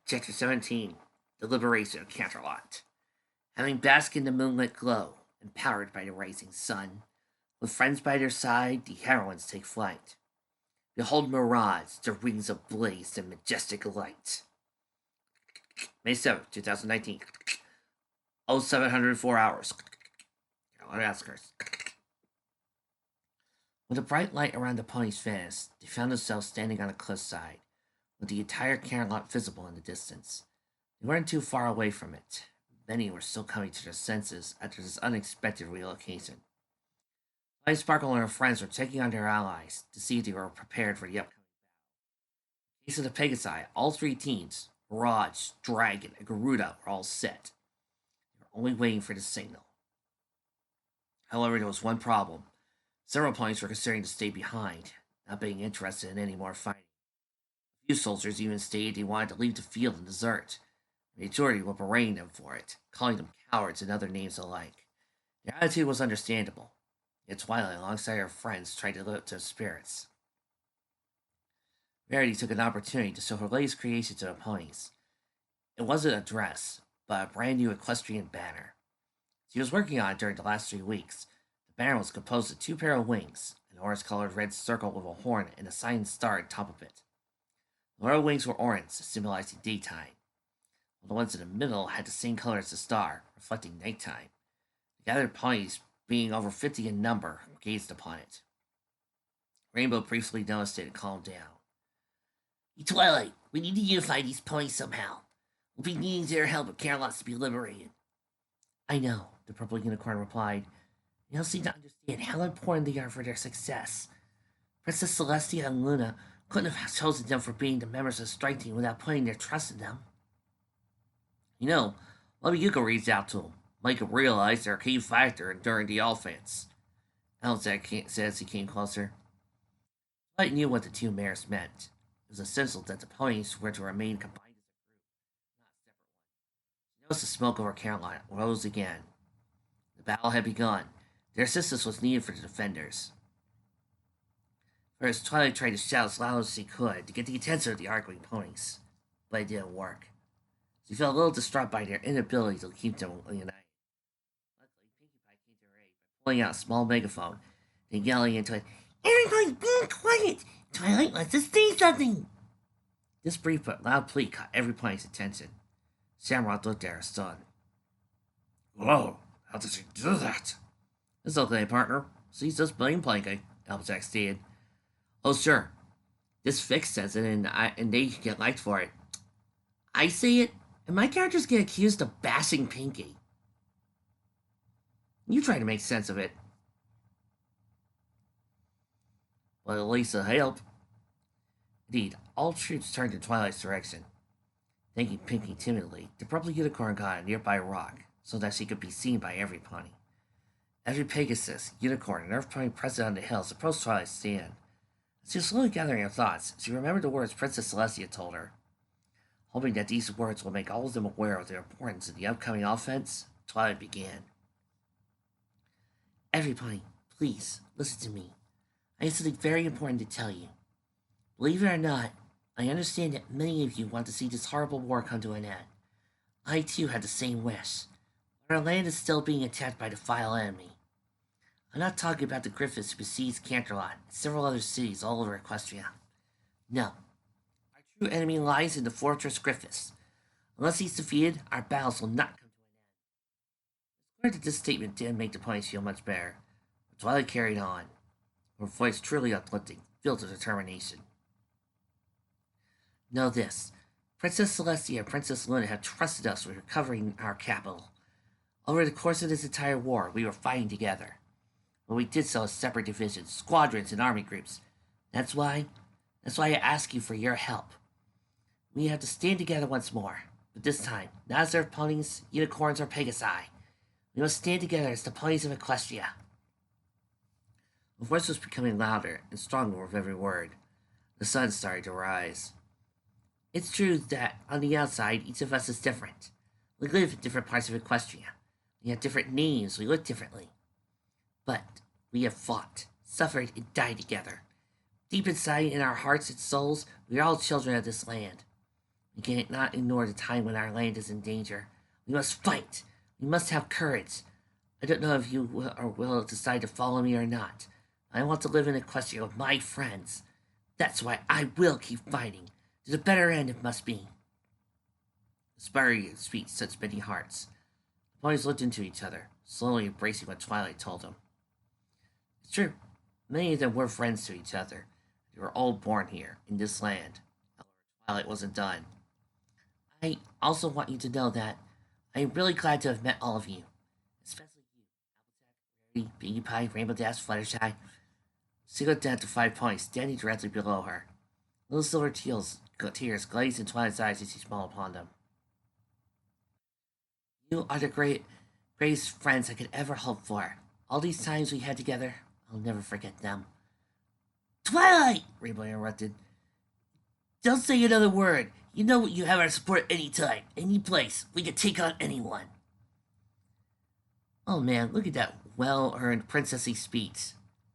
Chapter 17 The Liberation of Canterlot. Having basked in the moonlit glow, empowered by the rising sun, with friends by their side, the heroines take flight. Behold mirage, their wings ablaze in majestic light. May 7th, 2019. 0704 hours. Carolina Outskirts. With the bright light around the ponies vanished, they found themselves standing on a cliffside, with the entire Canterlot visible in the distance. They weren't too far away from it. Many were still coming to their senses after this unexpected relocation. Light Sparkle and her friends were checking on their allies to see if they were prepared for the upcoming battle. In case of the Pegasi, all three teams, Mirage, Dragon, and Garuda, were all set. They were only waiting for the signal. However, there was one problem. Several ponies were considering to stay behind, not being interested in any more fighting. A few soldiers even stated they wanted to leave the field and desert. The majority were berating them for it, calling them cowards and other names alike. Their attitude was understandable, yet Twilight, alongside her friends, tried to live up to their spirits. Verity took an opportunity to show her latest creation to the ponies. It wasn't a dress, but a brand new equestrian banner. She was working on it during the last 3 weeks. The banner was composed of 2 pairs of wings, an orange-colored red circle with a horn and a cyan star at the top of it. The royal wings were orange, symbolizing daytime, while the ones in the middle had the same color as the star, reflecting nighttime. The gathered ponies, being over 50 in number, gazed upon it. Rainbow briefly noticed it and calmed down. Twilight, we need to unify these ponies somehow. We'll be needing their help if Carolot's to be liberated. I know, the purple unicorn replied. You don't seem to understand how important they are for their success. Princess Celestia and Luna couldn't have chosen them for being the members of the strike team without putting their trust in them. You know, maybe you could reach out to them, make them realize they're a key factor during the offense. Alzak said as he came closer. Twilight knew what the 2 mayors meant. It was essential that the ponies were to remain combined as a group, not a separate one. She noticed the smoke over Carolina rose again. The battle had begun. Their assistance was needed for the defenders. First, Twilight tried to shout as loud as she could to get the attention of the arguing ponies, but it didn't work. She felt a little distraught by their inability to keep them united. Luckily, Pinkie Pie came to her aid by pulling out a small megaphone, then yelling into it, "Everybody be quiet! Twilight wants to say something!" This brief but loud plea caught every pony's attention. Shamrock looked at her son. Whoa, how did she do that? It's okay, partner. She's just plain Planky, Applejack stated. Oh, sure. This Fix says it, and they get liked for it. I say it, and my characters get accused of bashing Pinky. You try to make sense of it. Well, at least it'll help. Indeed, all troops turned in Twilight's direction. Thanking Pinky timidly, the purple unicorn got a nearby rock so that she could be seen by every pony. Every Pegasus, unicorn, and earth pony present on the hills approached Twilight's stand. As she was slowly gathering her thoughts, she remembered the words Princess Celestia told her. Hoping that these words will make all of them aware of their importance in the upcoming offense, Twilight began. Everybody, please, listen to me. I have something very important to tell you. Believe it or not, I understand that many of you want to see this horrible war come to an end. I too had the same wish. But our land is still being attacked by the vile enemy. I'm not talking about the Griffiths who besieged Canterlot and several other cities all over Equestria. No. Our true enemy lies in the Fortress Griffiths. Unless he's defeated, our battles will not come to an end. It's clear that this statement didn't make the ponies feel much better, but Twilight carried on, her voice truly uplifting, filled with determination. Know this. Princess Celestia and Princess Luna have trusted us with recovering our capital. Over the course of this entire war, we were fighting together. But we did so as separate divisions, squadrons, and army groups. That's why I ask you for your help. We have to stand together once more, but this time, not as Earth ponies, unicorns, or Pegasi. We must stand together as the ponies of Equestria. The voice was becoming louder and stronger with every word. The sun started to rise. It's true that, on the outside, each of us is different. We live in different parts of Equestria. We have different names, we look differently. But we have fought, suffered, and died together. Deep inside, in our hearts and souls, we are all children of this land. We cannot ignore the time when our land is in danger. We must fight. We must have courage. I don't know if you will decide to follow me or not. I want to live in Equestria with my friends. That's why I will keep fighting. To the better end, it must be. Inspiring speech touched many hearts. The boys looked into each other, slowly embracing what Twilight told them. It's true. Many of them were friends to each other. They were all born here, in this land. However, Twilight wasn't done. I also want you to know that I am really glad to have met all of you. Especially you, Applejack, Rarity, Pinkie Pie, Rainbow Dash, Fluttershy. She looked down to 5 points, standing directly below her. Little silver tears glazed in Twilight's eyes as she smiled upon them. You are the greatest friends I could ever hope for. All these times we had together, I'll never forget them. Twilight! Rainbow interrupted. Don't say another word. You know you have our support anytime, any place. We can take on anyone. Oh man, look at that well-earned princessy speech.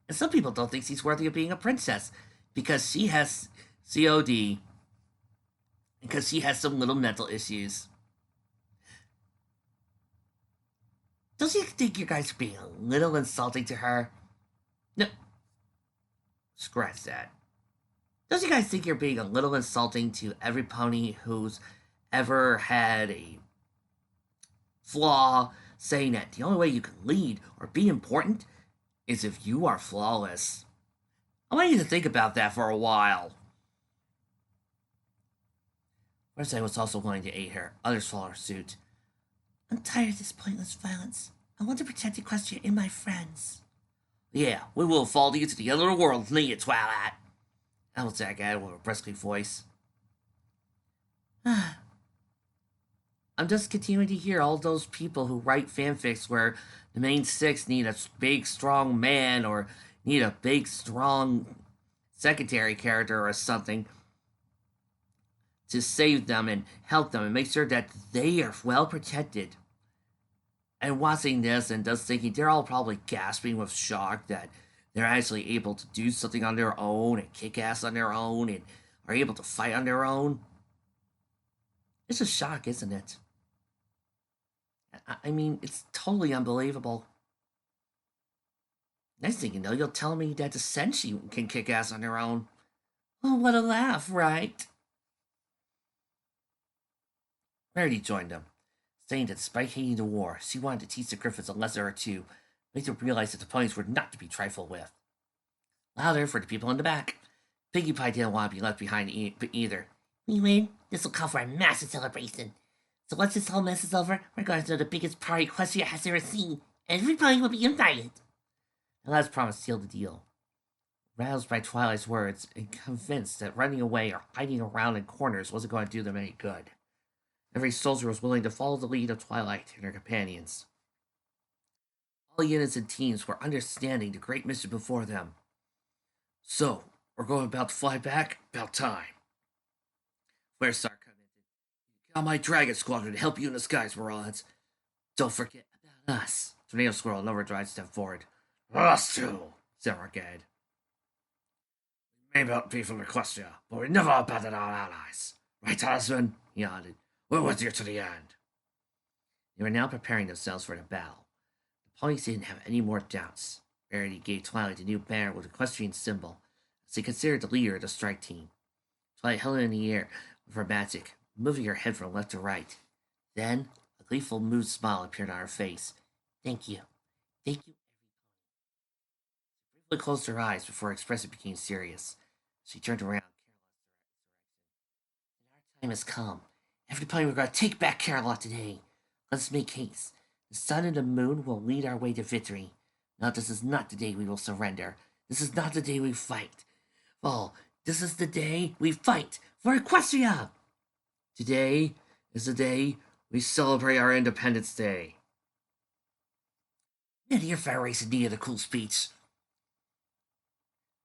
And some people don't think she's worthy of being a princess because she has COD, because she has some little mental issues. Don't you think you guys are being a little insulting to her? No. Scratch that. Don't you guys think you're being a little insulting to every pony who's ever had a flaw, saying that the only way you can lead or be important is if you are flawless? I want you to think about that for a while. Forsyth was also willing to aid her. Others followed suit. I'm tired of this pointless violence. I want to protect Equestria and my friends. Yeah, we will follow you to the other world, need it, Twilight. Applejack added with a brusque voice. I'm just continuing to hear all those people who write fanfics where the main six need a big, strong man or need a big, strong secondary character or something to save them and help them and make sure that they are well protected. And watching this and just thinking they're all probably gasping with shock that they're actually able to do something on their own and kick ass on their own and are able to fight on their own. It's a shock, isn't it? I mean, it's totally unbelievable. Next thing you know, you'll tell me that the Senshi can kick ass on their own. Oh, what a laugh, right? Rarity joined them, saying that despite hating the war, she wanted to teach the Griffins a lesson or two, make them realize that the ponies were not to be trifled with. Louder for the people in the back. Pinkie Pie didn't want to be left behind either. We win. This will call for a massive celebration. So once this whole mess is over, we're going to throw the biggest party Equestria has ever seen. Everybody will be invited. The last promise sealed the deal. Roused by Twilight's words and convinced that running away or hiding around in corners wasn't going to do them any good, every soldier was willing to follow the lead of Twilight and her companions. All units and teams were understanding the great mission before them. So, we're going about to fly back? About time. Flarestar commented. Got my dragon squadron to help you in the skies, Morons. Don't forget about us. Tornado Squirrel and Overdrive stepped forward. Us too, said Arcade. We may not be from Equestria, but we never abandon our allies. Right, husband? He nodded. We're with you to the end. They were now preparing themselves for the battle. The ponies didn't have any more doubts. Rarity gave Twilight a new banner with equestrian symbol, as they considered the leader of the strike team. Twilight held it in the air with her magic, moving her head from left to right. Then, a gleeful, moved smile appeared on her face. Thank you. Thank you, everybody. She briefly closed her eyes before her expression became serious. She turned around. Our time has come. Everybody, we're going to take back Carolot today. Let's make haste. The sun and the moon will lead our way to victory. Now, this is not the day we will surrender. This is not the day we fight. Oh, this is the day we fight for Equestria! Today is the day we celebrate our Independence Day. Man, your fire race needed a cool speech.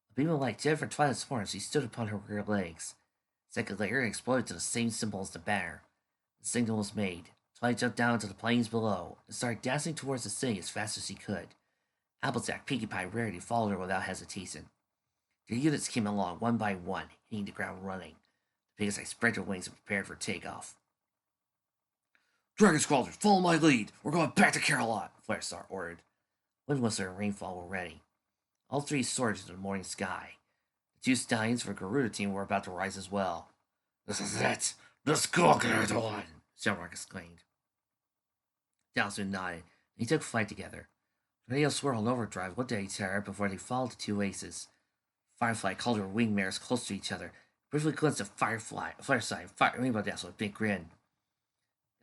A beam of light jetted from Twilight's horn as she stood upon her rear legs. A second later, it exploded to the same symbol as the banner. The signal was made. Twilight jumped down to the plains below and started dancing towards the city as fast as she could. Applejack, Pinkie Pie, and Rarity followed her without hesitation. Their units came along one by one, hitting the ground running. Pegasus spread their wings and prepared for takeoff. Dragon Squadron, follow my lead. We're going back to Carolot, Firestar ordered. Wind Whistler and Rainfall were ready. All three soared into the morning sky. The two stallions for the Garuda team were about to rise as well. This is it! The Squadron! Shamrock exclaimed. Talisman nodded, and he took flight together. The radio swirled overdrive one day terror before they followed the two aces. Firefly called her wing mares close to each other, briefly glimpsed of Fireside, Rainbow Dash with a big grin.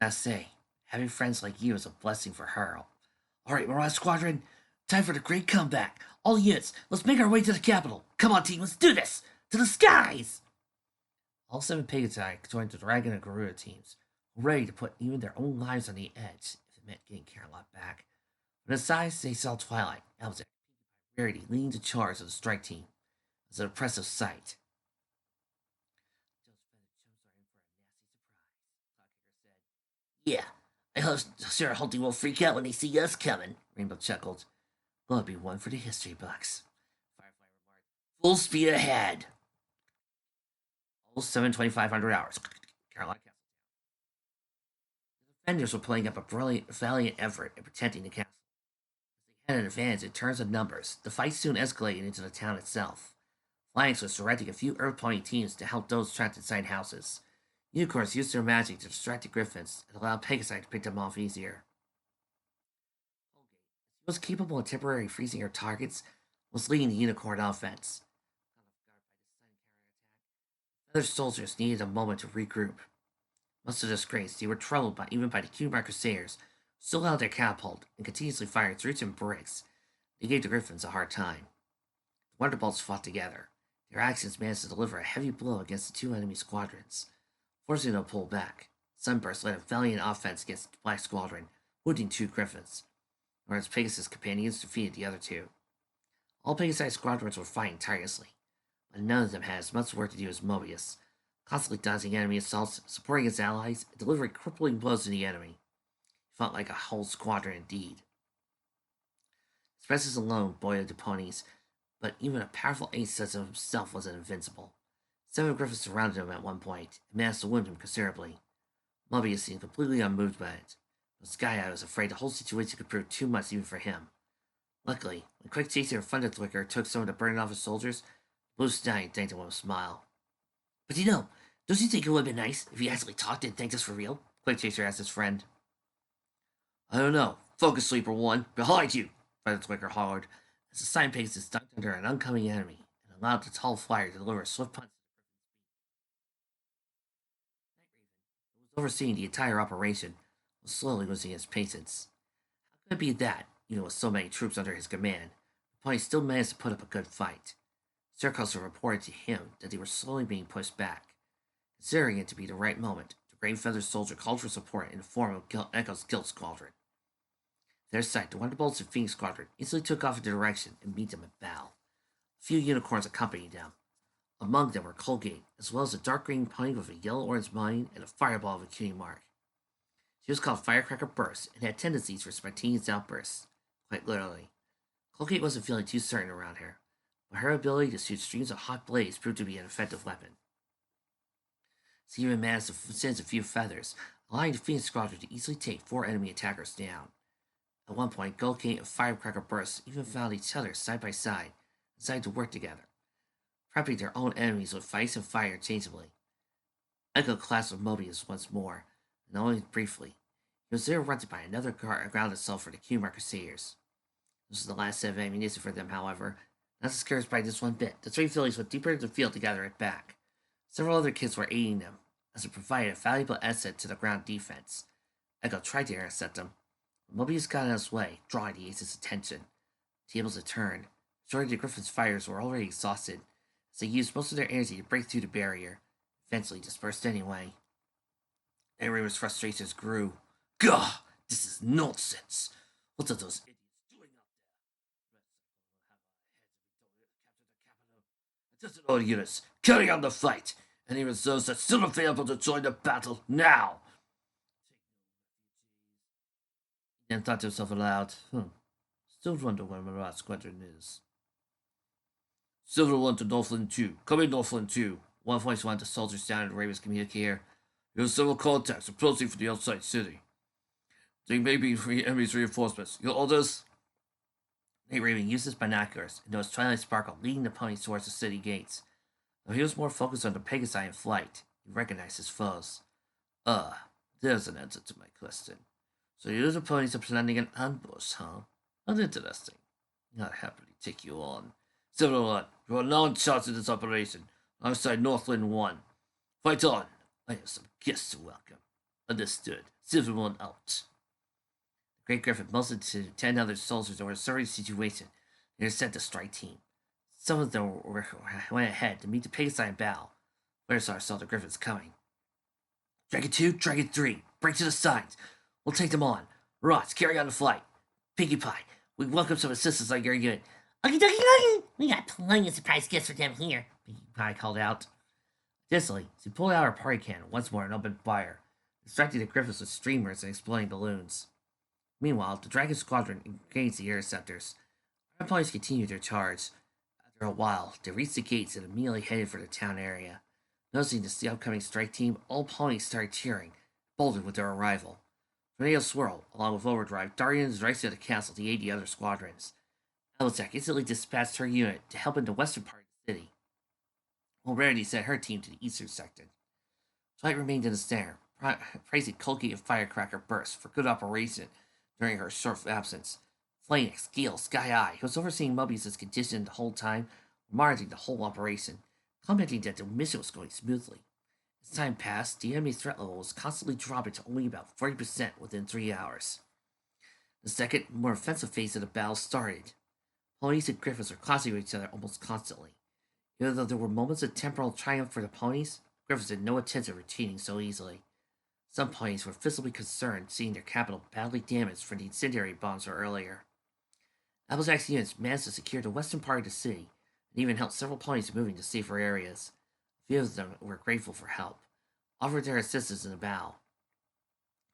Gotta say, having friends like you is a blessing for her. Alright, Mirage Squadron, time for the great comeback. All units, let's make our way to the capital. Come on, team, let's do this! To the skies! All 7 Pegasi joined the Dragon and Garuda teams, ready to put even their own lives on the edge if it meant getting Carolot back. From the sides, they saw Twilight, Alexander, Rarity leading the charge of the strike team. It was an impressive sight. Yeah, I sure hope they won't freak out when they see us coming, Rainbow chuckled. Well, it'll be one for the history books. Firefly remarked. Full speed ahead. All 7,500 hours. Carolina Castle. The defenders were playing up a valiant effort in protecting the castle. As they had an advantage in terms of numbers, the fight soon escalated into the town itself. Phalanx was directing a few Earth Pony teams to help those trapped inside houses. Unicorns used their magic to distract the Griffins and allowed Pegasi to pick them off easier. Colgate, as he was capable of temporarily freezing her targets, was leading the Unicorn offense. Other soldiers needed a moment to regroup. Much of the disgrace, they were troubled even by the Cumar Crusaders, who still held their catapult and continuously fired through and bricks. They gave the Griffins a hard time. The Wonderbolts fought together. Their actions managed to deliver a heavy blow against the 2 enemy squadrons. Forcing them to pull back, Sunburst led a valiant offense against the Black Squadron, wounding 2 Griffins, whereas Pegasus' companions defeated the other 2. All Pegasi squadrons were fighting tirelessly, but none of them had as much work to do as Mobius, constantly dodging enemy assaults, supporting his allies, and delivering crippling blows to the enemy. He felt like a whole squadron indeed. His presence alone buoyed the ponies, but even a powerful ace such as himself wasn't invincible. 7 Griffins surrounded him at one point and managed to wound him considerably. Mobius seemed completely unmoved by it, but Sky Eye was afraid the whole situation could prove too much even for him. Luckily, when Quick Chaser and Thunder Flicker took some of the burden off his soldiers, Blue Stallion thanked him with a smile. But don't you think it would have been nice if he actually talked and thanked us for real? Quick Chaser asked his friend. I don't know. Focus, Sleeper 1. Behind you! Thunder Flicker hollered, as the Sign Pegasus ducked under an oncoming enemy and allowed the tall flyer to deliver a swift punch. Overseeing the entire operation, was slowly losing his patience. How could it be that, even with so many troops under his command, the pony still managed to put up a good fight? Circus reported to him that they were slowly being pushed back. Considering it to be the right moment, the Grey Feather soldier called for support in the form of Echo's Guild Squadron. Their side, the Wonderbolts and Phoenix Squadron instantly took off in their direction and meet them at Bow. A few unicorns accompanied them. Among them were Colgate, as well as a dark green pony with a yellow-orange mane and a fireball of a cutie mark. She was called Firecracker Burst and had tendencies for spontaneous outbursts, quite literally. Colgate wasn't feeling too certain around her, but her ability to shoot streams of hot blaze proved to be an effective weapon. She even managed to singe a few feathers, allowing the Phoenix Squadron to easily take 4 enemy attackers down. At one point, Colgate and Firecracker Burst even found each other side by side and decided to work together, prepping their own enemies with ice and fire changeably. Echo clashed with Mobius once more, and only briefly. He was there runted by another ground assault for the Cumar Crusaders. This was the last set of ammunition for them, however. Not discouraged by this one bit, the 3 fillies went deeper into the field to gather it back. Several other kids were aiding them, as it provided a valuable asset to the ground defense. Echo tried to intercept them, but Mobius got in his way, drawing the Ace's attention. Tables had turned. The majority of the Griffin's fighters were already exhausted, as they used most of their energy to break through the barrier, eventually dispersed anyway. Everyone's frustrations grew. Gah! This is nonsense! What are those idiots doing out there? Attention all units, carry on the fight! Any reserves that still available to join the battle, now! He then thought to himself aloud, still wonder where Mirage Squadron is. Silver 1 to Northland 2. Come in, Northland 2. One voice wanted the soldiers down in Raven's communicator. "Your several contacts approaching from the outside city. They may be enemy's reinforcements. Your orders?" Nate Raven used his binoculars and noticed Twilight Sparkle leading the ponies towards the city gates. Though he was more focused on the Pegasi in flight, he recognized his foes. There's an answer to my question. So you the ponies are planning an ambush, huh? Uninteresting. I'd happily take you on. 701, you are now in charge of this operation, alongside Northwind 1. Fight on! I have some guests to welcome. Understood. 7-1 out. The Great Griffin motioned to 10 other soldiers over a certain situation. They were sent the strike team. Some of them went ahead to meet the Pegasi and Bow. Firestar saw the Griffins coming. "Dragon 2, Dragon 3, break to the sides. We'll take them on. Ross, carry on the flight. Pinkie Pie, we welcome some assistance like your unit." "Okie dokie dokie! We got plenty of surprise gifts for them here," Pinkie Pie called out. Additionally, she pulled out her party cannon once more and opened fire, distracting the Griffins with streamers and exploding balloons. Meanwhile, the Dragon Squadron engaged the interceptors. Our ponies continued their charge. After a while, they reached the gates and immediately headed for the town area. Noticing the upcoming strike team, all ponies started cheering, bolted with their arrival. Tornado Swirl, along with Overdrive, darted into the right side of the castle to aid the other squadrons. Applejack instantly dispatched her unit to help in the western part of the city, while Rarity sent her team to the eastern section. Twilight remained in the center, praising Colgate and Firecracker Burst for good operation during her short absence. Flanex, Gil, Sky Eye, who was overseeing Mobius' condition the whole time, were monitoring the whole operation, commenting that the mission was going smoothly. As time passed, the enemy threat level was constantly dropping to only about 40% within 3 hours. The second, more offensive phase of the battle started. Ponies and Griffins were clashing with each other almost constantly. Even though there were moments of temporal triumph for the ponies, Griffins had no intention of retreating so easily. Some ponies were visibly concerned seeing their capital badly damaged from the incendiary bombs from earlier. Applejack's units managed to secure the western part of the city, and even helped several ponies moving to safer areas. A few of them were grateful for help, offered their assistance in the battle.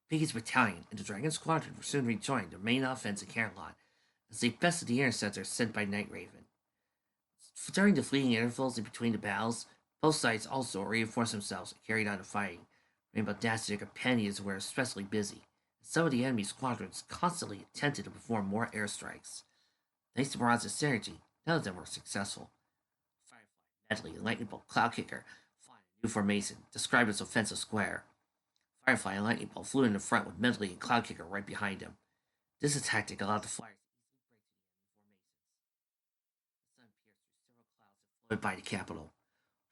Piggy's battalion and the Dragon Squadron were soon rejoined their main offense at Camelot, as they bested the interceptors sent by Night Raven. During the fleeting intervals in between the battles, both sides also reinforced themselves and carried on the fighting. Rainbow Dash and their companions were especially busy, and some of the enemy squadrons constantly attempted to perform more airstrikes. Thanks to Mirage's synergy, none of them were successful. Firefly, Medley, and Lightning Bolt Cloudkicker flying a new formation, described as offensive square. Firefly and Lightning Bolt flew in the front with Medley and Cloudkicker right behind them. This tactic allowed the flyers to easily break through the enemy formations. The sun pierced through several clouds that floated by the capital.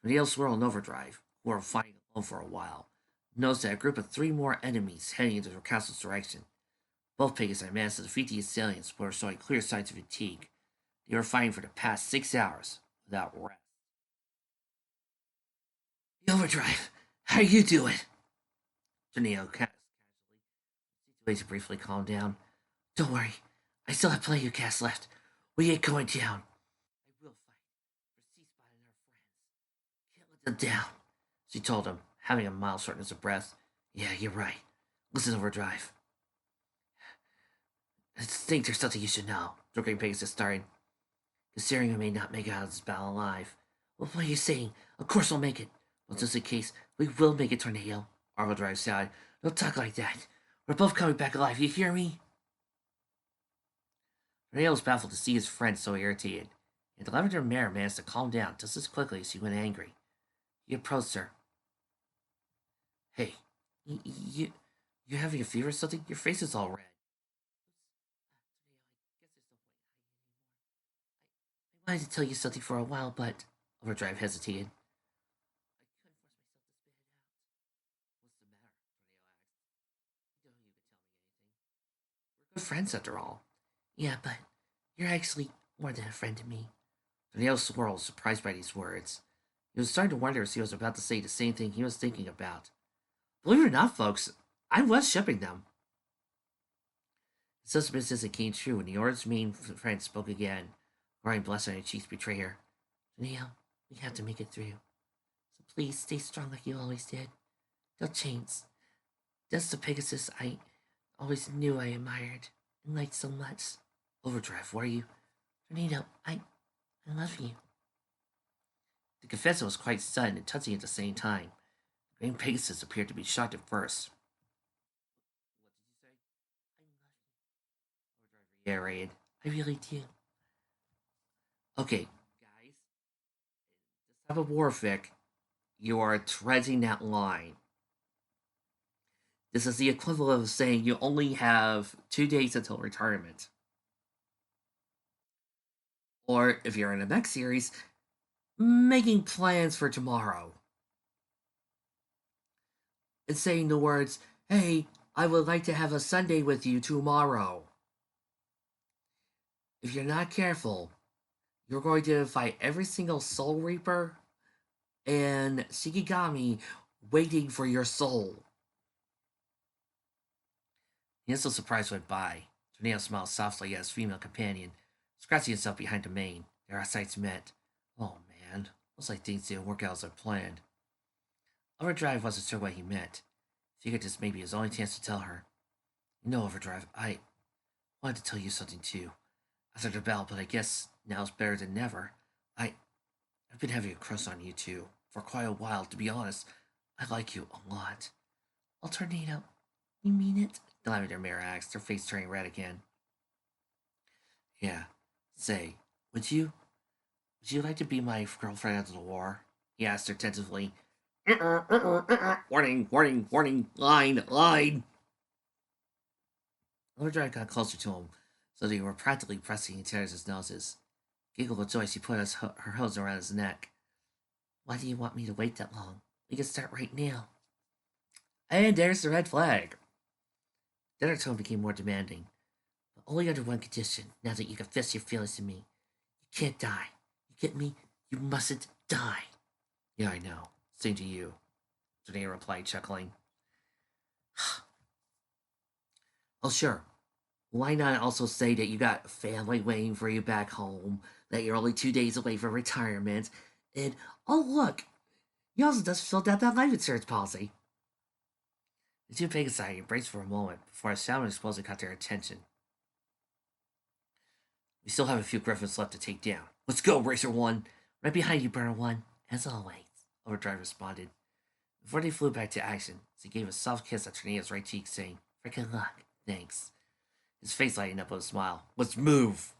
Tornado Swirl and Overdrive, who were fighting alone for a while, noticed that a group of 3 more enemies heading into their castle's direction. Both Pegasi managed to defeat the assailants, but were showing clear signs of fatigue. They were fighting for the past 6 hours without rest. "The Overdrive, how are you doing?" Tornado asked casually. The situation briefly calmed down. "Don't worry, I still have plenty of gas left. We ain't going down. I will fight for C-Spot and our friends. Can't let them down," she told him, having a mild shortness of breath. "Yeah, you're right. Listen, Overdrive. I think there's something you should know," the Great Pegasus started. "Considering we may not make it out of this battle alive." "Well, what are you saying? Of course we'll make it." "Well, just in case, we will make it, Tornado," Overdrive shouted. "Don't talk like that. We're both coming back alive, you hear me?" Tornado was baffled to see his friend so irritated, and the Lavender Mare managed to calm down just as quickly as he went angry. He approached her. "Hey, you having a fever or something? Your face is all red." "I wanted to tell you something for a while, but—" Overdrive hesitated. "I couldn't force myself to spit it out." "What's the matter?" Tornado asked. "You know you could tell me anything. We're good friends after all." "Yeah, but you're actually more than a friend to me." Tornado swirled, surprised by these words. He was starting to wonder if he was about to say the same thing he was thinking about. Believe it or not, folks, I was shipping them. His suspicions came true when the Order's main friend spoke again, crying blood on her cheeks betray her. "Neil, we have to make it through. So please stay strong like you always did. Don't change. That's the Pegasus I always knew I admired and liked so much." "Overdrive, what are you—" "Tornado, I love you." The confession was quite sudden and touching at the same time. Green Pegasus appeared to be shocked at first. What did you say? I love you. Overdrive reiterated. I really do. Okay, guys. This type of warfic, you are treading that line. This is the equivalent of saying you only have 2 days until retirement. Or if you're in the next series, making plans for tomorrow. And saying the words, hey, I would like to have a Sunday with you tomorrow. If you're not careful, you're going to fight every single Soul Reaper and Shikigami waiting for your soul. The instant surprise went by. Tornado smiled softly at his female companion, scratching himself behind the mane. Their eyesights met. Oh man, looks like things didn't work out as I planned. Overdrive wasn't sure what he meant. Figured this may be his only chance to tell her. You know, Overdrive, I wanted to tell you something too. After the battle, but I guess now's better than never. I've been having a crush on you too, for quite a while, to be honest. I like you a lot. Alternado, you mean it? The lavender mirror asked, her face turning red again. Yeah. Say, would you like to be my girlfriend after the war? He asked her tentatively. Warning, warning, warning, line. Overdrive got closer to him, so they were practically pressing each other's noses. Giggled with joy, she put her hose around his neck. Why do you want me to wait that long? We can start right now. And there's the red flag. Then her tone became more demanding. But only under one condition, now that you confess your feelings to me. You can't die. You get me? You mustn't die. Yeah, I know. Same to you. Janae replied, chuckling. Oh, sure. Why not also say that you got family waiting for you back home, that you're only 2 days away from retirement, and, oh, look, you also just filled out that life insurance policy. The two Pegasi embraced for a moment before a sound explosion caught their attention. We still have a few griffins left to take down. Let's go, Racer 1! Right behind you, Burner 1, as always, Overdrive responded. Before they flew back to action, he gave a soft kiss on Tornado's right cheek, saying, For good luck, thanks. His face lighting up with a smile. Let's move!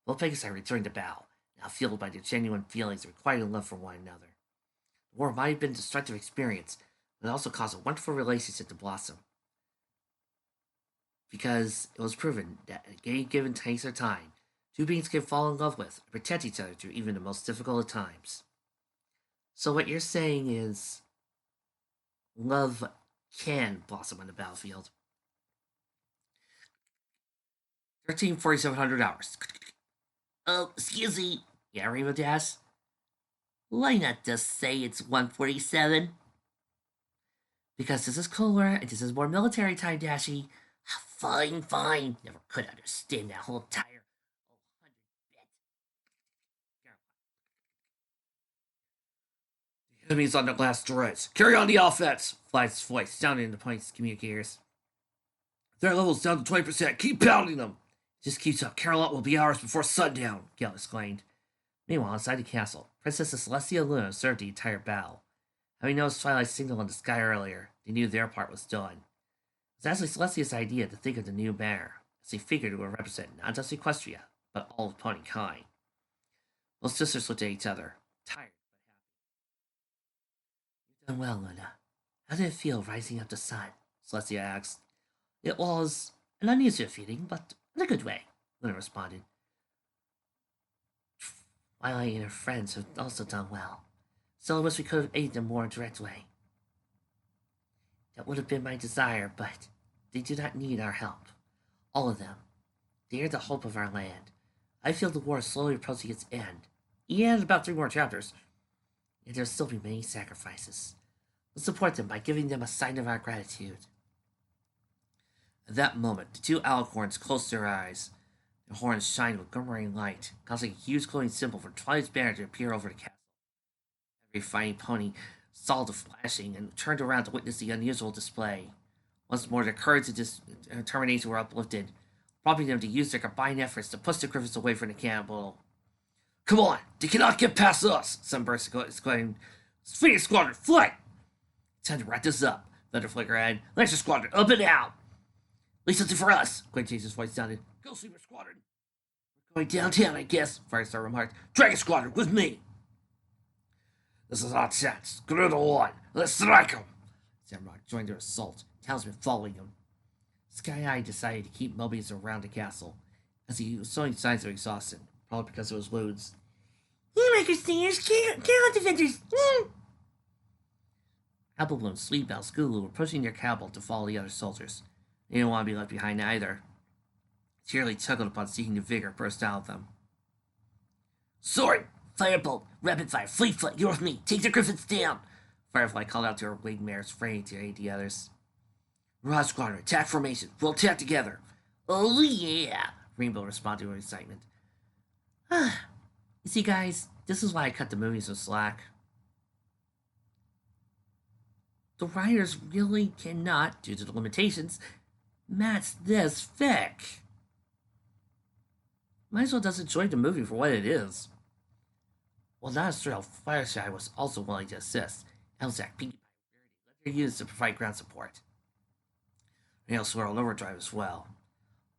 Both Pegasi returned to bow, now fueled by their genuine feelings and requited love for one another. The war might have been a destructive experience, but it also caused a wonderful relationship to blossom. Because it was proven that at any given takes of time, two beings can fall in love with and protect each other through even the most difficult of times. So what you're saying is, love can blossom on the battlefield. 4,700 hours. Oh, excuse me. Yeah, Rainbow Dash? Why not just say it's 147? Because this is cooler and this is more military time, Dashy. Fine, fine. Never could understand that whole entire 100-bit. The enemy's on the last turrets. Carry on the offense! Fly's voice sounded in the plane's communicators. Threat level's down to 20%. Keep pounding them! Just keeps up. Carolot will be ours before sundown, Gale exclaimed. Meanwhile, inside the castle, Princess Celestia Luna observed the entire battle. Having noticed Twilight's signal in the sky earlier, they knew their part was done. It was actually Celestia's idea to think of the new banner, as they figured it would represent not just Equestria, but all of pony kind. Both sisters looked at each other, tired but happy. You've done well, Luna. How did it feel rising up the sun? Celestia asked. It was an unusual feeling, but in a good way, Luna responded. Twilight and her friends have also done well, so I wish we could have aided them more in a direct way. That would have been my desire, but they do not need our help. All of them. They are the hope of our land. I feel the war is slowly approaching its end. And about 3 more chapters. And there will still be many sacrifices. Let's support them by giving them a sign of our gratitude. At that moment, the two alicorns closed their eyes. Their horns shined with glimmering light, causing a huge glowing symbol for Twilight's banner to appear over the castle. Every fighting pony saw the flashing and turned around to witness the unusual display. Once more, their courage and determination were uplifted, prompting them to use their combined efforts to push the griffins away from the cannonball. Come on, they cannot get past us! Some burst exclaiming, Phoenix Squadron, flight! Time to wrap this up, Thunder Flicker added. Lancer Squadron, up and out! Leave something for us, Quake Chase's voice sounded. Go Sleeper Squadron! We're going downtown, I guess, Firestar remarked. Dragon Squadron, with me! This is our chance. Gorilla 1, let's strike him! Samrock joined their assault, Talisman following him. Sky Eye decided to keep Mobius around the castle, as he was showing signs of exhaustion, probably because of his wounds. Haymaker Stingers, Carol Defenders! Applebloom, Sleepbell, Scootaloo were pushing their cavalry to follow the other soldiers. They didn't want to be left behind either. Cheerily chuckled upon seeing the vigor burst out of them. Sword! Firebolt! Rapid fire! Fleet Foot! You're with me! Take the Griffins down! Firefly called out to her winged mares, fraying to aid the others. Mirage Squadron, attack formation! We'll attack together! Oh yeah! Rainbow responded with excitement. You see, guys, this is why I cut the movie some slack. The writers really cannot, due to the limitations, match this fic. Might as well just enjoy the movie for what it is. While not as thrilled, Fireshy was also willing to assist. Elzak, Pinkie Pie, let their units to provide ground support. Rail swirled overdrive as well.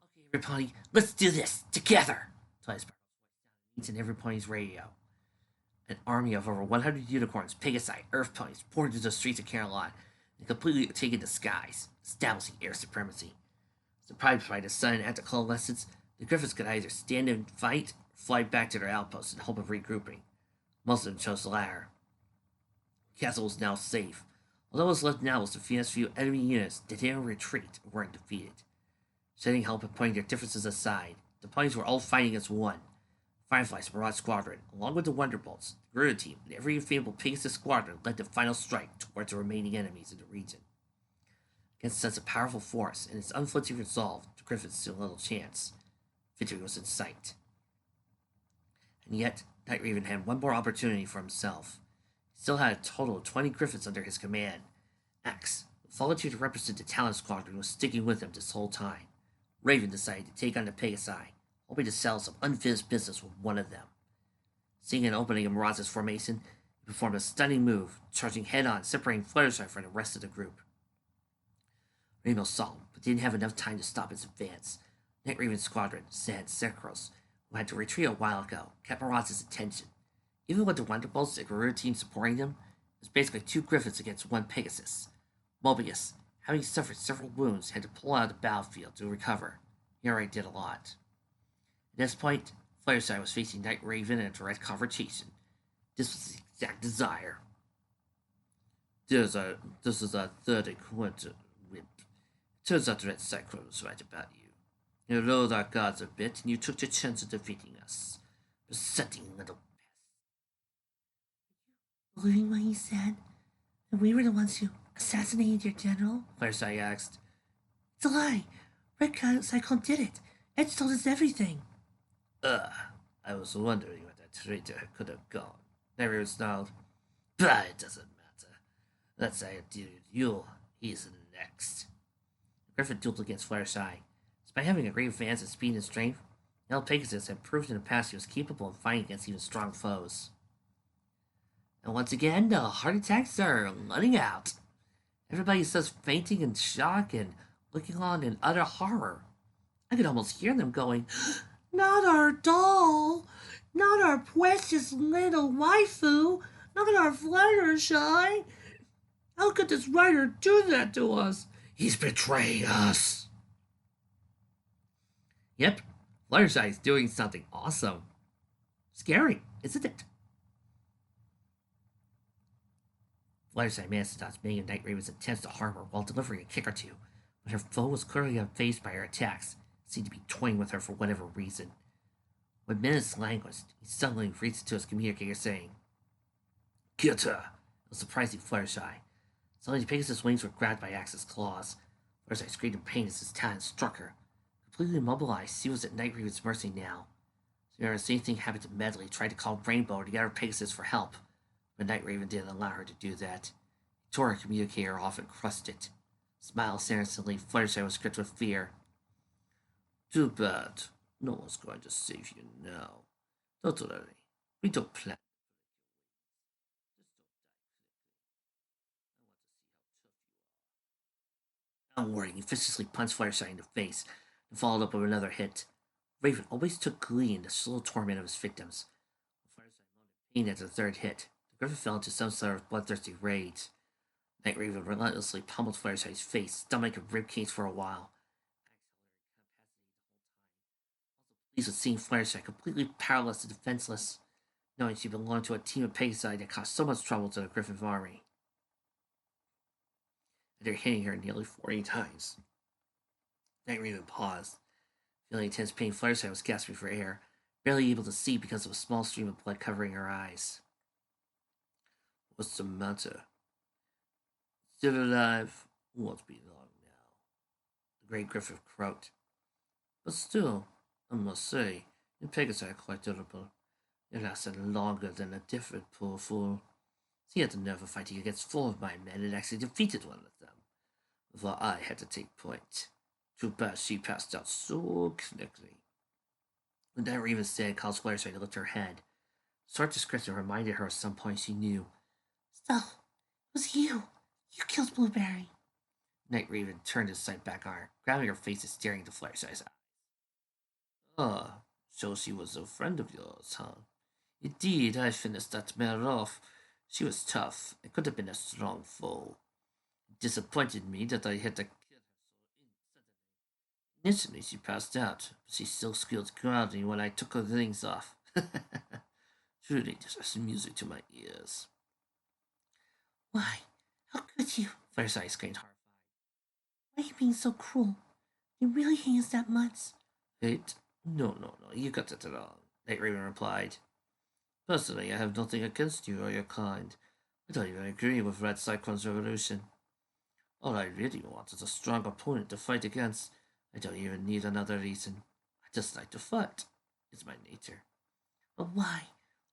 Okay, everybody, let's do this together! Twice each and every pony's radio. An army of over 100 unicorns, Pegasi, Earth ponies poured into the streets of Caroline and completely taken the skies, establishing air supremacy. Surprised by the sudden act of coalescence, the Griffins could either stand and fight or fly back to their outposts in hope of regrouping. Most of them chose the latter. The castle was now safe. Although what was left now was the fewest few enemy units that didn't retreat or weren't defeated. Shedding help and putting their differences aside, the ponies were all fighting as one. Firefly's Mirage Squadron, along with the Wonderbolts, the Gorilla Team, and every infallible Pegasus Squadron led the final strike towards the remaining enemies in the region. Against such a powerful force and its unflinching resolve, the Griffins stood little chance. Victory was in sight. And yet, Night Raven had one more opportunity for himself. He still had a total of 20 Griffins under his command. X, the volunteer to represent the Talon Squadron, was sticking with him this whole time. Raven decided to take on the Pegasi, hoping to sell some unfinished business with one of them. Seeing an opening in Mirage's formation, he performed a stunning move, charging head-on, separating Fluttershy from the rest of the group. Rainbow saw him, but didn't have enough time to stop his advance. Night Raven's squadron, Sand Sekros, who had to retreat a while ago, kept Mirage's attention. Even with the Wonderbolts and Gorilla Team supporting them, it was basically 2 Griffins against 1 Pegasus. Mobius, having suffered several wounds, had to pull out of the battlefield to recover. He already did a lot. At this point, Fluttershy was facing Night Raven in a direct confrontation. This was his exact desire. This is a third equivalent whip. Turns out the Red Cyclone was right about you. You lowered our guards a bit, and you took the chance of defeating us. Besetting little pest. Believing what he said? And we were the ones who assassinated your general? Fluttershy asked. It's a lie. Red Cyclone did it. Edge told us everything. I was wondering where that traitor could have gone. Never snarled. But it doesn't matter. Let's say I deal with you. He's next. Griffin dueled against Fluttershy. Despite having a great advance in speed and strength, El Pegasus had proved in the past he was capable of fighting against even strong foes. And once again, the heart attacks are letting out. Everybody starts fainting in shock and looking on in utter horror. I could almost hear them going, Not our doll! Not our precious little waifu! Not our Fluttershy! How could this writer do that to us? He's betraying us! Yep, Fluttershy is doing something awesome. Scary, isn't it? Fluttershy managed to dodge many of Night Raven's attempts to harm her while delivering a kick or two, but her foe was clearly unfazed by her attacks, seemed to be toying with her for whatever reason. When minutes languished, he suddenly reached to his communicator saying, Get her! It was surprising Fluttershy. Suddenly Pegasus' wings were grabbed by Axe's claws. Fluttershy screamed in pain as his talons struck her. Completely immobilized, she was at Night Raven's mercy now. So the same thing happened to Medley, tried to call Rainbow to get her Pegasus for help, but Night Raven didn't allow her to do that. He tore her communicator off and crushed it. Smiled innocently, Fluttershy was gripped with fear. Too bad. No one's going to save you now. Don't worry. We don't plan to break your wings. Just don't die quickly. I want to see how tough you are. Not worrying, he viciously punched Fluttershy in the face and followed up with another hit. Raven always took glee in the slow torment of his victims. When Fluttershy moaned in pain at the third hit, the Griffin fell into some sort of bloodthirsty rage. Night Raven relentlessly pummeled Fluttershy's face, stomach, and ribcage for a while, pleased with seeing Fluttershy completely powerless and defenseless, knowing she belonged to a team of Pegasi that caused so much trouble to the Griffin army. And they're hitting her nearly 40 times. Night Raven paused. Feeling intense pain, Fluttershy was gasping for air, barely able to see because of a small stream of blood covering her eyes. What's the matter? Still alive? Won't be long now, the great Griffin croaked. But still, I must say, your Pegasi are quite durable. They lasted longer than a different poor fool. He had the nerve of fighting against 4 of my men and actually defeated one of them, before I had to take point. Too bad she passed out so quickly. The Night Raven said, caused Fluttershy to lift her head. Short description reminded her of some point she knew. So, it was you. You killed Blueberry. Night Raven turned his sight back on her, grabbing her face and staring into Fluttershy's eyes. Ah, so she was a friend of yours, huh? Indeed, I finished that mare off. She was tough and could have been a strong foe. It disappointed me that I had to kill her so suddenly. Initially, she passed out, but she still squealed grounding when I took her rings off. Truly, this is music to my ears. Why? How could you? Fluttershy screamed horrified. Why are you being so cruel? You really hate us that much? Hate? No, you got it wrong, Night Raven replied. Personally, I have nothing against you or your kind. I don't even agree with Red Cyclone's revolution. All I really want is a strong opponent to fight against. I don't even need another reason. I just like to fight. It's my nature. But why?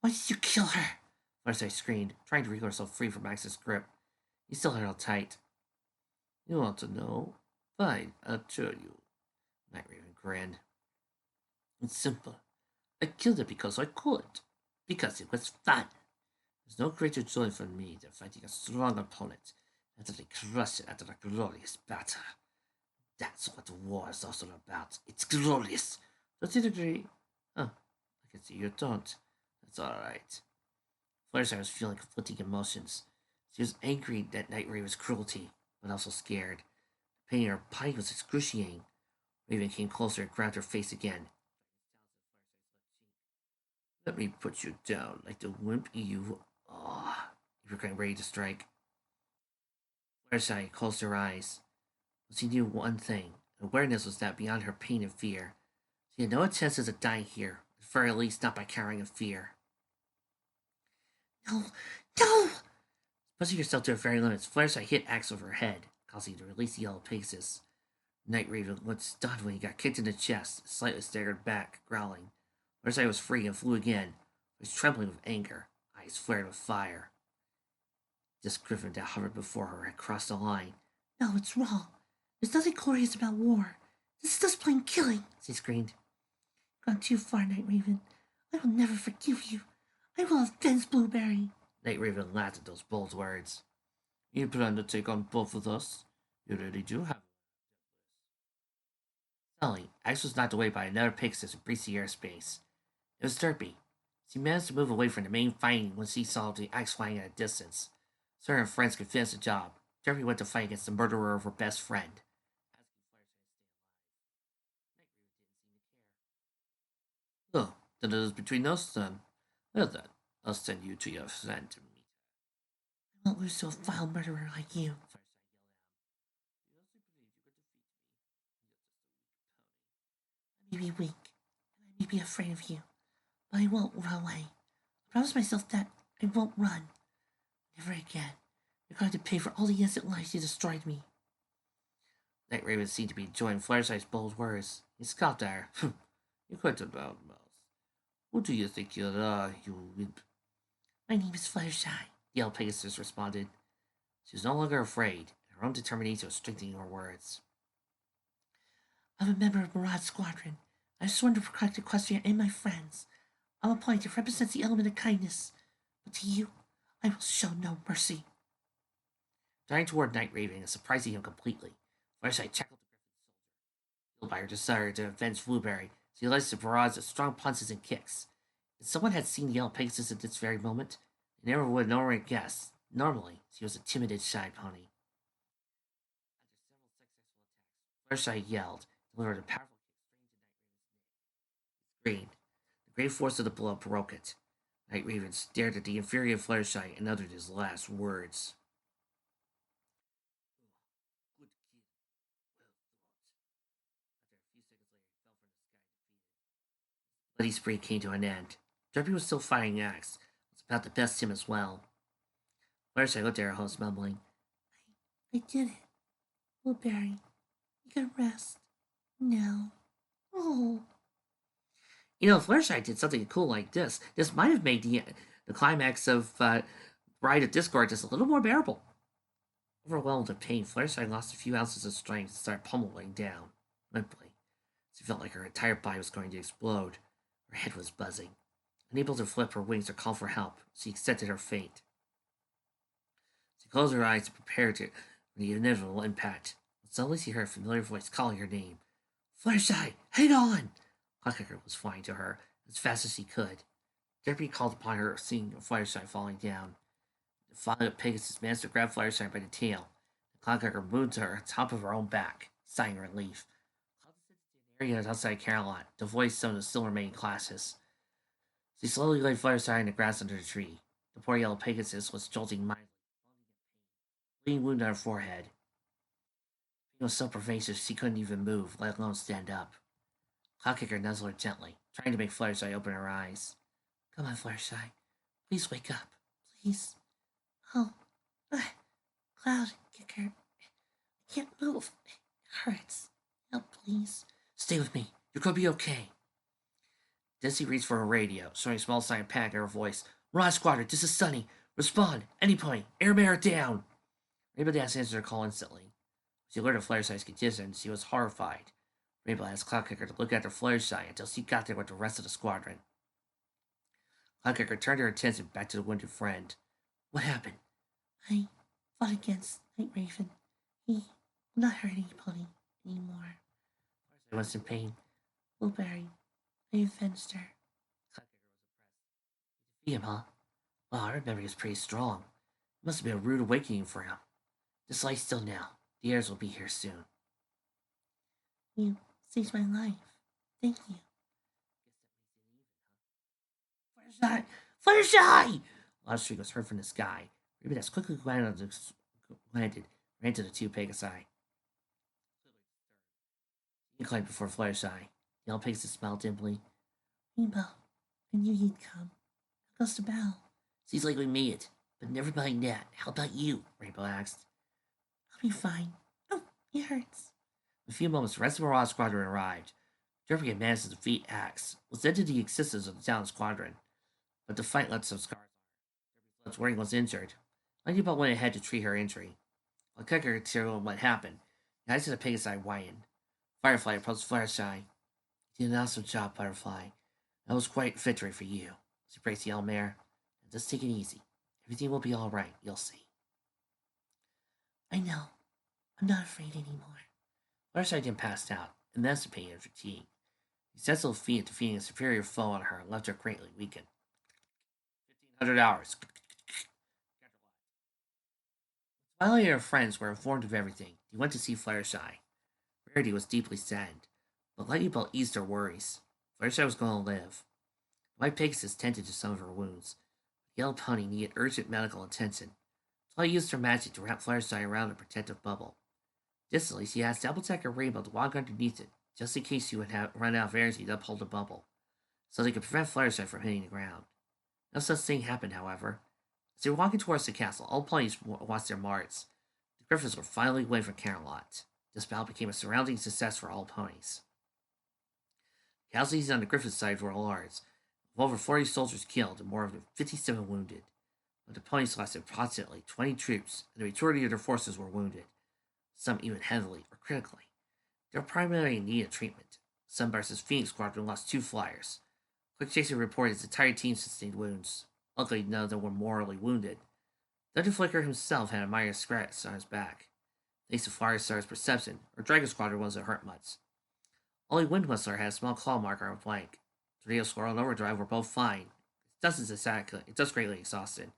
Why did you kill her? Fluttershy screamed, trying to wriggle herself free from Max's grip. He still held her tight. You want to know? Fine, I'll tell you. Night Raven grinned. It's simple. I killed her because I could. Because it was fun. There's no greater joy for me than fighting a strong opponent and then crush it after a glorious battle. That's what war is also about. It's glorious. Don't you agree? Oh, I can see you don't. That's alright. Fluttershy was feeling conflicting emotions. She was angry at Night Raven's cruelty, but also scared. The pain in her body was excruciating. Raven came closer and grabbed her face again. Let me put you down like the wimp you are. He became ready to strike. Fluttershy closed her eyes. But she knew one thing. Awareness was that beyond her pain and fear. She had no chances of dying here, at the very least not by cowering in fear. No! No! Pushing herself to her very limits, Fluttershy hit Axe over her head, causing her to release the yellow Pegasus. Night Raven looked stunned when he got kicked in the chest, slightly staggered back, growling. Fluttershy was free and flew again. He was trembling with anger, eyes flared with fire. This griffin that hovered before her had crossed the line. No, it's wrong. There's nothing glorious about war. This is just plain killing, she screamed. Gone too far, Night Raven. I will never forgive you. I will avenge Blueberry. Night Raven laughed at those bold words. You plan to take on both of us? You really do have. Suddenly, Axe was knocked away by another Pegasus and breached the airspace. It was Derpy. She managed to move away from the main fighting when she saw the Axe flying at a distance. So her and friends could finish the job. Derpy went to fight against the murderer of her best friend. Oh, then it is between us then. Well then, I'll send you to your friend to meet her. I won't lose to a vile murderer like you. You honestly believe you could defeat me? You're just a weak pony. I may be weak, and I may be afraid of you, but I won't run away. I promise myself that I won't run. Never again. You're going to pay for all the innocent lives you destroyed me. Night Raven seemed to be enjoying Fluttershy's bold words. He scoffed at her. You're quite a loud mouse. Who do you think you are, you wimp? My name is Fluttershy, the old Pegasus responded. She was no longer afraid, and her own determination was strengthening her words. I'm a member of Maraud's squadron. I've sworn to protect Equestria and my friends. I'm a point that represents the element of kindness, but to you, I will show no mercy. Darting toward Night Raven and surprising him completely, Fluttershy tackled the Griffin's shoulder. Fueled by her desire to avenge Blueberry, she released a barrage of strong punches and kicks. If someone had seen the yellow Pegasus at this very moment, they never would normally guess. Normally, she was a timid and shy pony. After several successful attacks, Fluttershy yelled, delivered a powerful kick straight into Night Raven's neck. It screamed. The great force of the blow broke it. Night Raven stared at the infuriated Fluttershy and uttered his last words. Good kid, well thought. After a few seconds later, he fell from the sky defeated. Bloody spree came to an end. Derpy was still firing Axe. It was about to best him as well. Fluttershy looked at her host, mumbling, I did it. Blueberry, you can rest. Now. Oh. If Fluttershy did something cool like this might have made the climax of Ride of Discord just a little more bearable. Overwhelmed with pain, Fluttershy lost a few ounces of strength and started pummeling down, limply. She felt like her entire body was going to explode. Her head was buzzing. Unable to flip her wings or call for help, she accepted her fate. She closed her eyes and prepared for the inevitable impact. Suddenly she heard a familiar voice calling her name. Fluttershy, hang on! Clockhacker was flying to her as fast as he could. Derpy called upon her, seeing Fluttershy falling down. The violet Pegasus managed to grab Fluttershy by the tail. The Clockhacker moved to her on top of her own back, sighing relief. Cloud descended to an area outside Camelot, devoid some of the still remaining classes. She slowly laid Fluttershy in the grass under the tree. The poor yellow Pegasus was jolting mightily, bleeding wound on her forehead. The pain was so pervasive she couldn't even move, let alone stand up. Cloudkicker nuzzled her gently, trying to make Fluttershy open her eyes. Come on, Fluttershy. Please wake up. Please. Oh. Cloudkicker. I can't move. It hurts. Help, please. Stay with me. You're going to be okay. Desi reached for her radio, showing a small sign of panic in her voice. Mirage Squadron, this is Sunny. Respond. Any point. Air bear down. Rainbow Dash answered her call instantly. She learned of Fluttershy's condition, she was horrified. Rainbow asked Cloudkicker to look after Fluttershy until she got there with the rest of the squadron. Cloudkicker turned her attention back to the wounded friend. What happened? I fought against Night Raven. He will not hurt anybody anymore. Fluttershy was in pain. Blueberry, I avenged her. Cloudkicker was impressed. You defeated him, huh? Wow, I remember he was pretty strong. It must have been a rude awakening for him. Just lie still now. The heirs will be here soon. You saved my life. Thank you. Fluttershy! Fluttershy! A loud shriek was heard from the sky. Raven as quickly landed, ran to the two Pegasi. He inclined before Fluttershy. The yellow Pegasus smiled dimply. Rainbow, I knew you'd come. How goes the battle? Seems like we made it, but never mind that. How about you? Rainbow asked. I'll be fine. Oh, it hurts. In a few moments, the rest of the Mirage Squadron arrived. Derpy had managed to defeat Axe, was into the existence of the town squadron, but the fight left some scars on her. Derpy's left wing was injured. Lightning went ahead to treat her injury. While Kicker could tell what happened, the eyes of the Pegasi widened. Firefly approached Fluttershy. You did an awesome job, Butterfly. That was quite a victory for you. She praised the yellow mare. Just take it easy. Everything will be alright, you'll see. I know. I'm not afraid anymore. Fluttershy didn't pass out, emancipated and fatigued. The sensible feat of defeating a superior foe on her left her greatly weakened. 1,500 hours. Twilight and her friends were informed of everything. They went to see Fluttershy. Rarity was deeply saddened, but Lightning Bolt eased her worries. Fluttershy was going to live. The White Pegasus tended to some of her wounds. The yellow pony needed urgent medical attention. Twilight used her magic to wrap Fluttershy around a protective bubble. Distantly, she asked Double-Tech and Rainbow to walk underneath it, just in case she would run out of energy to uphold the bubble, so they could prevent Fluttershy from hitting the ground. No such thing happened, however. As they were walking towards the castle, all ponies watched their marks. The Griffins were finally away from Camelot. This battle became a surrounding success for all ponies. Casualties on the Griffin side were large, with over 40 soldiers killed and more than 57 wounded. But the ponies lost approximately 20 troops, and the majority of their forces were wounded, some even heavily or critically. They were primarily in need of treatment. Sunburst's Phoenix Squadron lost 2 flyers. Quick Chaser reported his entire team sustained wounds. Luckily, none of them were mortally wounded. Thunder Flicker himself had a minor scratch on his back. Thanks to Firestar's perception, or Dragon Squadron wasn't hurt much. Only Wind Whistler had a small claw mark on her flank. Tornado Squirrel and Overdrive were both fine. It does greatly exhausted.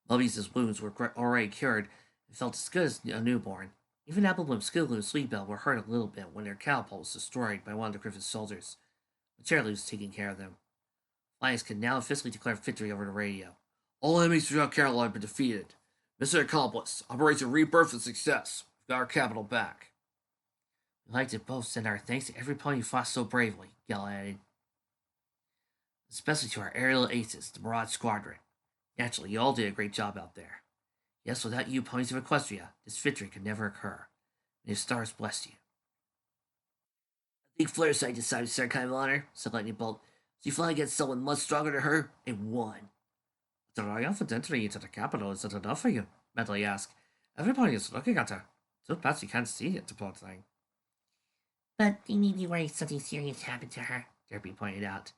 Lubby's wounds were already cured and felt as good as a newborn. Even Applebloom, Skidoo, and Sweetbell were hurt a little bit when their catapult was destroyed by one of the Griffin's soldiers. But Charlie was taking care of them. Lions could now officially declare victory over the radio. All enemies throughout Carolina have been defeated. Mission accomplished. Operation Rebirth a success. We've got our capital back. We'd like to both send our thanks to every pony who fought so bravely, Gell added. Especially to our aerial aces, the Mirage Squadron. Naturally, you all did a great job out there. Yes, without you, ponies of Equestria, this victory could never occur. May the stars bless you. I think Flairside decided to start kind of honor, said Lightning Bolt. She finally gets someone much stronger than her and won. The triumphant entry into the capital isn't enough for you, Medley asked. Everybody is looking at her. Too bad she can't see it, the poor thing. But they may be worried something serious happened to her, Derby pointed out.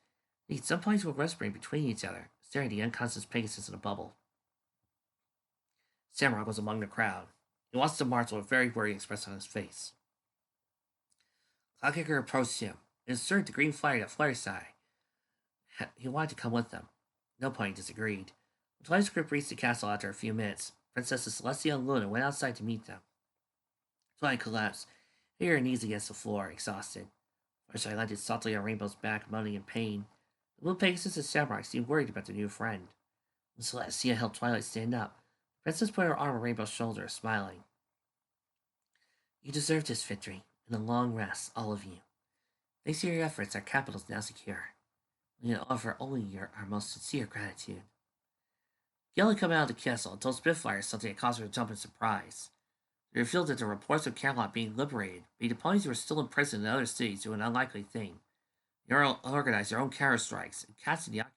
Some ponies were whispering between each other, staring at the unconscious Pegasus in a bubble. Samrock was among the crowd. He watched the march with a very worried expression on his face. Cloudkicker approached him and asserted the green flag at Flairside. He wanted to come with them. No pony disagreed. The Twilight group reached the castle after a few minutes. Princesses Celestia and Luna went outside to meet them. Twilight collapsed, hit her knees against the floor, exhausted. Flairside landed softly on Rainbow's back, moaning in pain. The Blue Pegasus and Shamrock seemed worried about their new friend. When Celestia helped Twilight stand up, the Princess put her arm on Rainbow's shoulder, smiling. You deserve this victory, and a long rest, all of you. Thanks to your efforts, our capital is now secure. We can offer only our most sincere gratitude. Gilly came out of the castle and told Spitfire something that caused her to jump in surprise. They revealed that the reports of Camelot being liberated made the ponies who were still imprisoned in other cities do an unlikely thing. They organized their own counter strikes and catching the occupants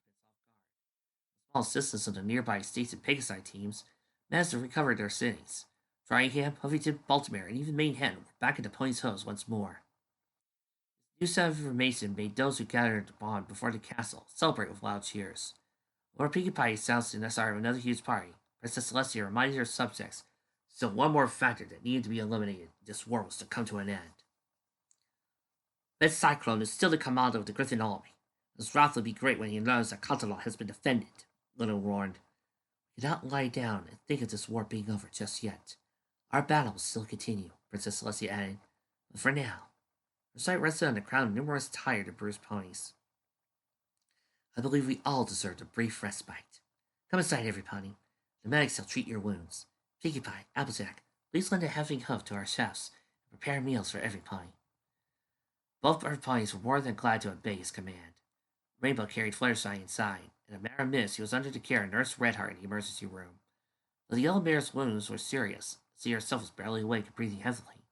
off guard. Small assistance of the nearby states and Pegasus teams managed to recover their cities. Fryingham, Huffington, Baltimore, and even Mainhead were back in the ponies' hooves once more. This new set of information made those who gathered at the pond before the castle celebrate with loud cheers. Lord Pinkie Pie sounds the start of another huge party. Princess Celestia reminded her subjects still one more factor that needed to be eliminated if this war was to come to an end. Red Cyclone is still the commander of the Griffin army. His wrath will be great when he learns that Catalan has been defended, Little warned. We cannot lie down and think of this war being over just yet. Our battle will still continue, Princess Celestia added. But for now, her sight rested on the crown of numerous tired and bruised ponies. I believe we all deserve a brief respite. Come inside, every pony. The medics shall treat your wounds. Pinkie Pie, Applejack, please lend a helping hoof to our chefs and prepare meals for every pony. Both our ponies were more than glad to obey his command. Rainbow carried Fluttershy inside. In a matter of minutes, he was under the care of Nurse Redheart in the emergency room. Though the yellow bear's wounds were serious, she herself was barely awake and breathing heavily.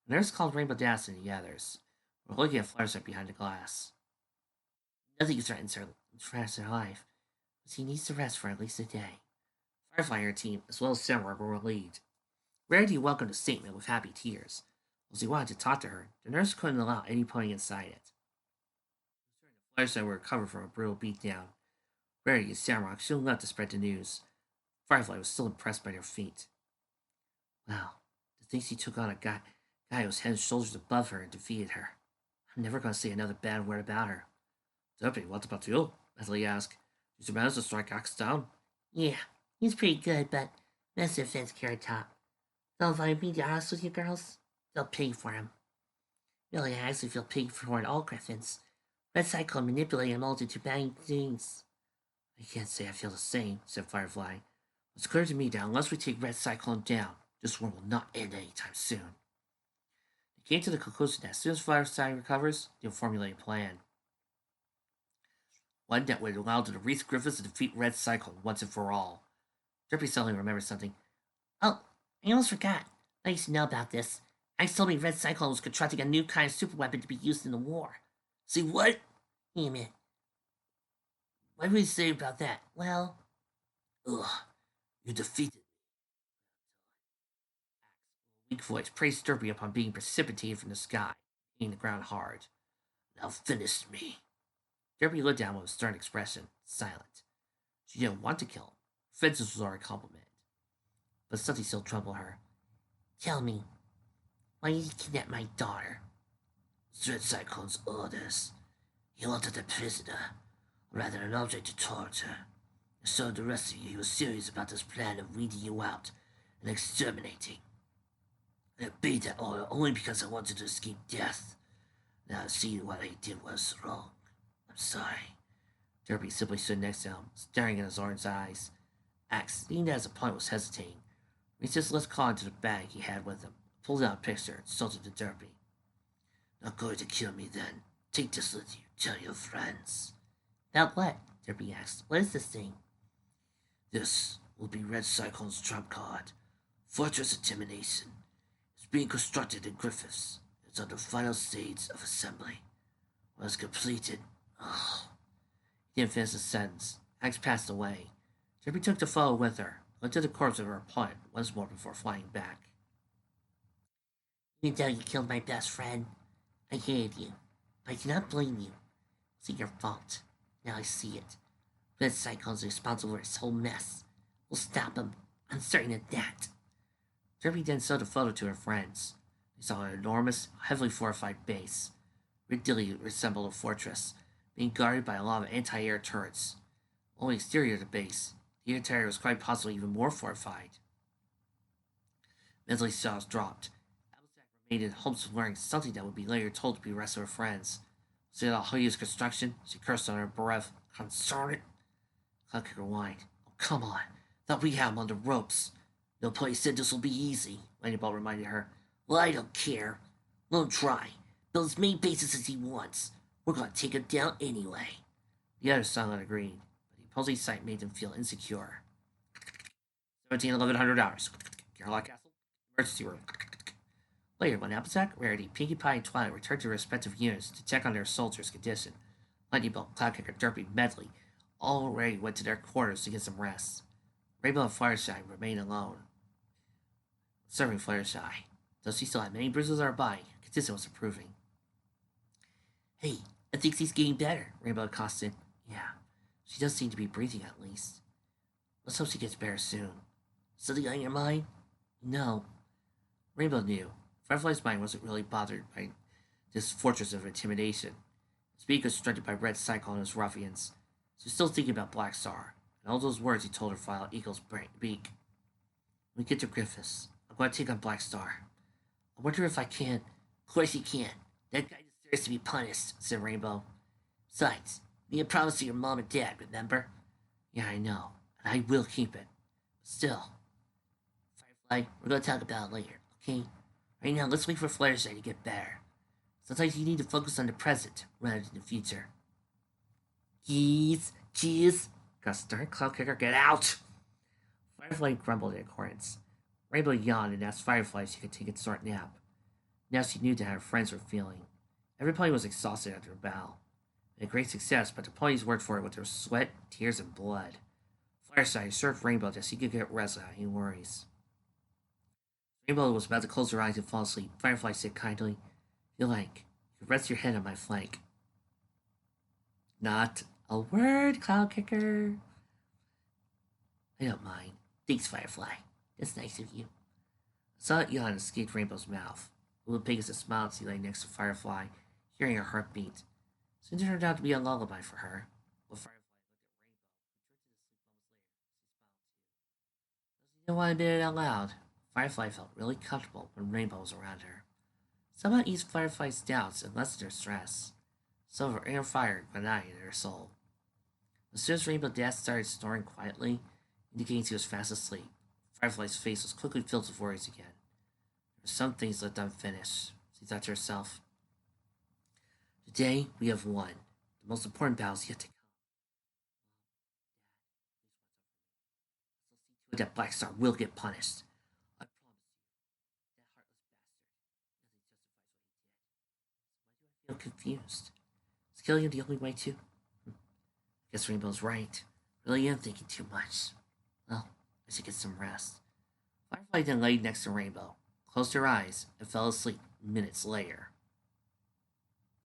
The nurse called Rainbow Dash and the others. Were looking at Fluttershy behind the glass. Nothing threatens her life, but she needs to rest for at least a day. Firefly and her team, as well as Samurai, were relieved. Rarity welcomed the statement with happy tears. While she wanted to talk to her, the nurse couldn't allow any pony inside it. Fluttershy were recovered from a brutal beatdown. Rarity and Samrock soon left to spread the news. Firefly was still impressed by their feat. Wow, to think she took on a guy who was head and shoulders above her and defeated her. I'm never going to say another bad word about her. Deputy, what about you? Leslie asked. Did you manage to strike Axe down? Yeah, he's pretty good, but that's the offense Carrot Top. Though if I'm being honest with you girls, feel pity for him. Really, I actually feel pity for all Griffins. Red Cyclone manipulated him all into bad things. I can't say I feel the same, said Firefly. It's clear to me that unless we take Red Cyclone down, this war will not end anytime soon. They came to the conclusion that as soon as Firefly recovers, they'll formulate a plan. One that would allow the Reese Griffiths to defeat Red Cyclone once and for all. Drippy suddenly remembered something. Oh, I almost forgot. I used to know about this. Ice told me Red Cyclone was constructing a new kind of superweapon to be used in the war. See what? Damn it. What would you say about that? Well, ugh, you defeated me. Weak voice praised Derby upon being precipitated from the sky, hitting the ground hard. Now finish me. Derby looked down with a stern expression, silent. She didn't want to kill him. Francis was already complimented. But something still troubled her. Tell me, why did you kidnap my daughter? Red Cyclone's orders. He wanted a prisoner, rather an object to torture. So the rest of you, he was serious about this plan of weeding you out and exterminating. I obeyed that order only because I wanted to escape death. Now I see what I did was wrong. I'm sorry. Derby simply stood next to him, staring in his orange eyes. Axe, seeing that his opponent was hesitating, reached his left claw into the bag he had with him, pulled out a picture, and sold it to Derby. Not going to kill me then. Take this with you. Tell your friends. About what? Derby asked. What is this thing? This will be Red Cyclone's trump card. Fortress Intimidation. It's being constructed in Griffiths. It's on the final stage of assembly. When it's completed, He didn't finish the sentence. Axe passed away. Derby took the photo with her, looked at the corpse of her opponent once more before flying back. Even though you killed my best friend, I hated you. But I do not blame you. It's your fault. Now I see it. Red Cyclone's responsible for this whole mess. We'll stop him. I'm certain of that. Derby then showed the photo to her friends. They saw an enormous, heavily fortified base. Ridiculously resembled a fortress, being guarded by a lot of anti-air turrets. On the exterior of the base, the interior was quite possibly even more fortified. Mensley's jaws dropped. Applejack remained in hopes of learning something that would be later told to the rest of her friends. Was it all hideous construction? She cursed on her breath. Concern it? Cloudkicker whined. Oh, come on. Thought we had him on the ropes. No place said this will be easy, Lightning reminded her. Well, I don't care. Let him try. Build as many bases as he wants. We're going to take him down anyway. The others silently agreed, but the opposing sight made them feel insecure. $1,100. Caroline Castle. Emergency room. Later, when Applejack, Rarity, Pinkie Pie, and Twilight returned to their respective units to check on their soldiers' condition, Lightning Bolt, Cloudkicker, Derpy, Medley already went to their quarters to get some rest. Rainbow and Fluttershy remained alone, serving Fluttershy. Though she still had many bruises on her body, condition was improving. Hey, I think she's getting better, Rainbow accosted. Yeah, she does seem to be breathing at least. Let's hope she gets better soon. Something on your mind? No. Rainbow knew. Firefly's mind wasn't really bothered by this fortress of intimidation. It's being constructed by Red Cyclone and his ruffians. She was still thinking about Black Star, and all those words he told her fly out Eagle's beak. When we get to Griffiths, I'm going to take on Black Star. I wonder if I can. Of course you can. That guy deserves to be punished, said Rainbow. Besides, me a promise to your mom and dad, remember? Yeah, I know, and I will keep it. But still, Firefly, we're going to talk about it later, okay? Right now, let's wait for Fluttershy to get better. Sometimes you need to focus on the present rather than the future. Jeez. Guster, Cloudkicker, get out! Firefly grumbled in accordance. Rainbow yawned and asked Firefly if she could take a short nap. Now she knew how her friends were feeling. Everybody was exhausted after the battle. They had great success, but the ponies worked for it with their sweat, tears, and blood. Fluttershy assured Rainbow that she could get rest without any worries. Rainbow was about to close her eyes and fall asleep. Firefly said kindly, Feel like you could rest your head on my flank. Not a word, Cloudkicker. I don't mind. Thanks, Firefly. That's nice of you. A silent yawn escaped Rainbow's mouth. Little Pegasus smiled as he lay next to Firefly, hearing her heartbeat. Soon it turned out to be a lullaby for her. When Firefly looked at Rainbow, who drifted to sleep almost later, she smiled too. Though she didn't want to admit it out loud, Firefly felt really comfortable when Rainbow was around her. Somehow eased Firefly's doubts and lessened her stress. Some of her inner fire ignited her soul. As soon as Rainbow Dad started snoring quietly, indicating he was fast asleep, Firefly's face was quickly filled with worries again. There were some things left unfinished, she thought to herself. Today, we have won. The most important battle is yet to come. Let's see to it that Black Star will get punished. I promise you, that heartless bastard. Nothing justifies what he did. So why do I feel confused? Is killing him the only way to? I guess Rainbow's right. Really am thinking too much. Well, I should get some rest. Firefly then laid next to Rainbow, closed her eyes, and fell asleep minutes later.